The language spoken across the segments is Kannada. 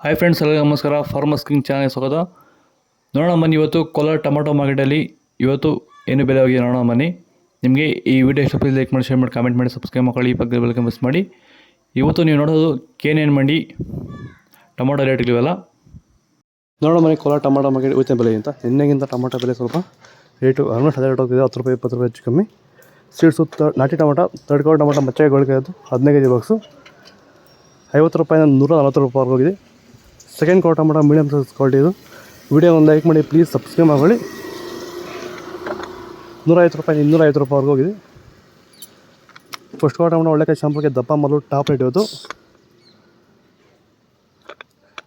ಹಾಯ್ ಫ್ರೆಂಡ್ಸ್, ಎಲ್ಲರಿಗೂ ನಮಸ್ಕಾರ. ಫಾರ್ಮರ್ಸ್ ಕಿಂಗ್ ಚಾನಲ್ ಸ್ವಾಗತ. ನೋಡೋಣ ಬನ್ನಿ, ಇವತ್ತು ಕೋಲಾರ ಟೊಮಾಟೊ ಮಾರ್ಕೆಟಲ್ಲಿ ಇವತ್ತು ಏನು ಬೆಲೆ ಹೋಗಿದೆ ನೋಡೋಣ ಬನ್ನಿ. ನಿಮಗೆ ಈ ವಿಡಿಯೋ ಇಷ್ಟ ಪ್ಲೀಸ್ ಲೈಕ್ ಮಾಡಿ, ಶೇರ್ ಮಾಡಿ, ಕಾಮೆಂಟ್ ಮಾಡಿ, ಸಬ್ಸ್ಕ್ರೈಬ್ ಮಾಡಿ, ಈ ಪಕ್ಕದ ಬೆಲ್ ಮಿಸ್ ಮಾಡಿ. ಇವತ್ತು ನೀವು ನೋಡೋದು KNN ಮಂಡಿ ಟೊಮಾಟೊ ರೇಟ್ಗಳಿವೆಲ್ಲ ನೋಡೋಣ ಬನ್ನಿ. ಕೋಲಾರ ಟೊಮಾಟೊ ಮಾರ್ಕೆಟ್ ಇವತ್ತಿನ ಬೆಲೆ ಅಂತ ನಿನ್ನೆಗಿಂತ ಟೊಮಾಟೊ ಬೆಲೆ ಸ್ವಲ್ಪ ರೇಟು ಆಲ್ಮೋಸ್ಟ್ ಅದೇ ರೇಟ್ ಹೋಗ್ತಿದೆ. 10 ರೂಪಾಯಿ 20 ರೂಪಾಯಿ ಹೆಚ್ಚು ಕಮ್ಮಿ. ಸೀಡ್ಸು ನಾಟಿ ಟೊಮಾಟೊ ತರ್ಡ್ ಕ್ವಾಲಿಟಿ ಟೊಮಾಟೊ ಮಚ್ಚೆಗಳಿಗೆ ಅದು 15 kg ಬಾಕ್ಸು 50 ರೂಪಾಯಿಂದ 140 ರೂಪಾಯಿವರೆಗೂ ಹೋಗಿದೆ. Second quality tomato medium size quality ಇದು. ವಿಡಿಯೋ ಒಂದು ಲೈಕ್ ಮಾಡಿ, ಪ್ಲೀಸ್ ಸಬ್ಸ್ಕ್ರೈಬ್ ಮಾಡಿ. 150 ರೂಪಾಯಿ 250 ರೂಪಾಯಿವರೆಗೂ ಹೋಗಿದೆ. ಫಸ್ಟ್ ಕ್ವಾಲಿಟಿ ಟೊಮಾಟೊ ಒಳ್ಳೆ ಶಾಂಪುಗೆ ದಪ್ಪ ಮಲ್ಲು ಟಾಪ್ ರೇಟ್ ಇವತ್ತು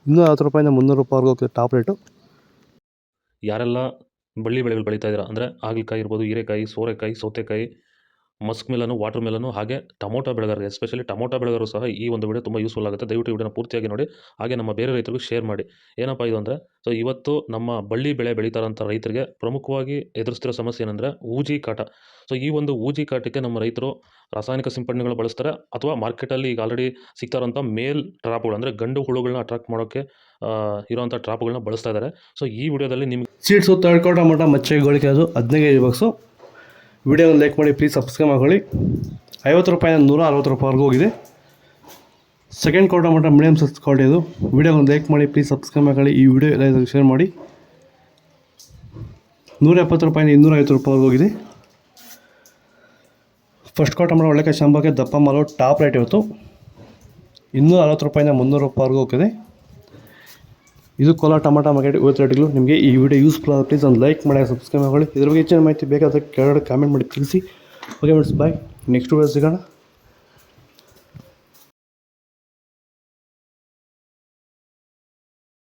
250 ರೂಪಾಯಿಂದ 300 ರೂಪಾಯಿವರೆಗೂ ಹೋಗ್ತದೆ ಟಾಪ್ ರೇಟು. ಯಾರೆಲ್ಲ ಬಳ್ಳಿ ಬೆಳೆಗಳು ಬೆಳೀತಾ ಇದ್ದೀರಾ ಅಂದರೆ ಹಾಗಲಕಾಯಿ ಇರ್ಬೋದು, ಹೀರೆಕಾಯಿ, ಸೋರೆಕಾಯಿ, ಸೌತೆಕಾಯಿ, ಮಸ್ಕ್ ಮೆಲನು, ವಾಟರ್ ಮೆಲನು, ಹಾಗೆ ಟೊಮೊಟೊ ಬೆಳೆಗಾರರಿಗೆ ಎಸ್ಪೆಷಲಿ ಟೊಮೊಟೊ ಬೆಳೆಗಾರರು ಸಹ ಈ ಒಂದು ವಿಡಿಯೋ ತುಂಬ ಯೂಸ್ಫುಲ್ ಆಗುತ್ತೆ. ದಯವಿಟ್ಟು ವಿಡಿಯೋನ ಪೂರ್ತಿಯಾಗಿ ನೋಡಿ, ಹಾಗೆ ನಮ್ಮ ಬೇರೆ ರೈತರಿಗೂ ಶೇರ್ ಮಾಡಿ. ಏನಪ್ಪ ಇದು ಅಂದರೆ, ಸೊ ಇವತ್ತು ನಮ್ಮ ಬಳ್ಳಿ ಬೆಳೆ ಬೆಳೀತಾರಂಥ ರೈತರಿಗೆ ಪ್ರಮುಖವಾಗಿ ಎದುರಿಸ್ತಿರೋ ಸಮಸ್ಯೆ ಏನಂದರೆ ಊಜಿ ಕಾಟ. ಸೊ ಈ ಒಂದು ಊಜಿ ಕಾಟಕ್ಕೆ ನಮ್ಮ ರೈತರು ರಾಸಾಯನಿಕ ಸಿಂಪಡಣೆಗಳು ಬಳಸ್ತಾರೆ, ಅಥವಾ ಮಾರ್ಕೆಟಲ್ಲಿ ಈಗ ಆಲ್ರೆಡಿ ಸಿಗ್ತಾ ಇರೋಂಥ ಮೇಲ್ ಟ್ರಾಪ್ಗಳು ಅಂದರೆ ಗಂಡು ಹುಳುಗಳನ್ನ ಅಟ್ರಾಕ್ಟ್ ಮಾಡೋಕ್ಕೆ ಇರೋವಂಥ ಟ್ರಾಪ್ಗಳನ್ನ ಬಳಸ್ತಾ ಇದ್ದಾರೆ. ಸೊ ಈ ವಿಡಿಯೋದಲ್ಲಿ ನಿಮಗೆ ಸೀಡ್ಸು ತರ್ಡ್ ಕ್ವಾಲಿಟಿ ಟೊಮಾಟೊ ಮಚ್ಚೆಗಳಿಗೆ ಅದು 15 kg ಬಾಕ್ಸು. ವಿಡಿಯೋ ಒಂದು ಲೈಕ್ ಮಾಡಿ, ಪ್ಲೀಸ್ ಸಬ್ಸ್ಕ್ರೈಬ್ ಮಾಡಿ. 50 ರೂಪಾಯಿಂದ 160 ರೂಪಾಯಿವರೆಗೂ ಹೋಗಿದೆ. Second quality tomato medium size quality ಇದು. ವಿಡಿಯೋ ಒಂದು ಲೈಕ್ ಮಾಡಿ, ಪ್ಲೀಸ್ ಸಬ್ಸ್ಕ್ರೈಬ್ ಮಾಡಿ. ಈ ವಿಡಿಯೋ ಎಲ್ಲ ಶೇರ್ ಮಾಡಿ. 170 ರೂಪಾಯಿಂದ 250 ರೂಪಾಯಿವರೆಗೂ ಹೋಗಿದೆ. ಫಸ್ಟ್ ಕ್ವಾಲಿಟಿ ಟೊಮಾಟೊ ಒಳ್ಳೆಕಾಯಿ ಶಾಂಬಾಗೆ ದಪ್ಪ ಮಾಲು ಟಾಪ್ ರೇಟ್ ಇವತ್ತು 240 ರೂಪಾಯಿಂದ 300 ರೂಪಾಯಿವರೆಗೂ ಹೋಗಿದೆ. ಇದು ಕೋಲಾರ ಟೊಮಾಟೊ ಮಾರ್ಕೆಟ್ ಇವತ್ತು ರೇಟ್ಗಳು. ನಿಮಗೆ ಈ ವಿಡಿಯೋ ಯೂಸ್ಫುಲ್ ಆದ ಪ್ಲೀಸ್ ಒಂದು ಲೈಕ್ ಮಾಡಿ, ಸಬ್ಸ್ಕ್ರೈಬ್ ಮಾಡಿ. ಇದ್ರ ಬಗ್ಗೆ ಹೆಚ್ಚಿನ ಮಾಹಿತಿ ಬೇಕಾದರೆ ಕೆಳಗಡೆ ಕಾಮೆಂಟ್ ಮಾಡಿ ತಿಳಿಸಿ. ಓಕೆ ಫ್ರೆಂಡ್ಸ್, ಬಾಯ್. ನೆಕ್ಸ್ಟ್ ವಿಡಿಯೋ ಸಿಗೋಣ.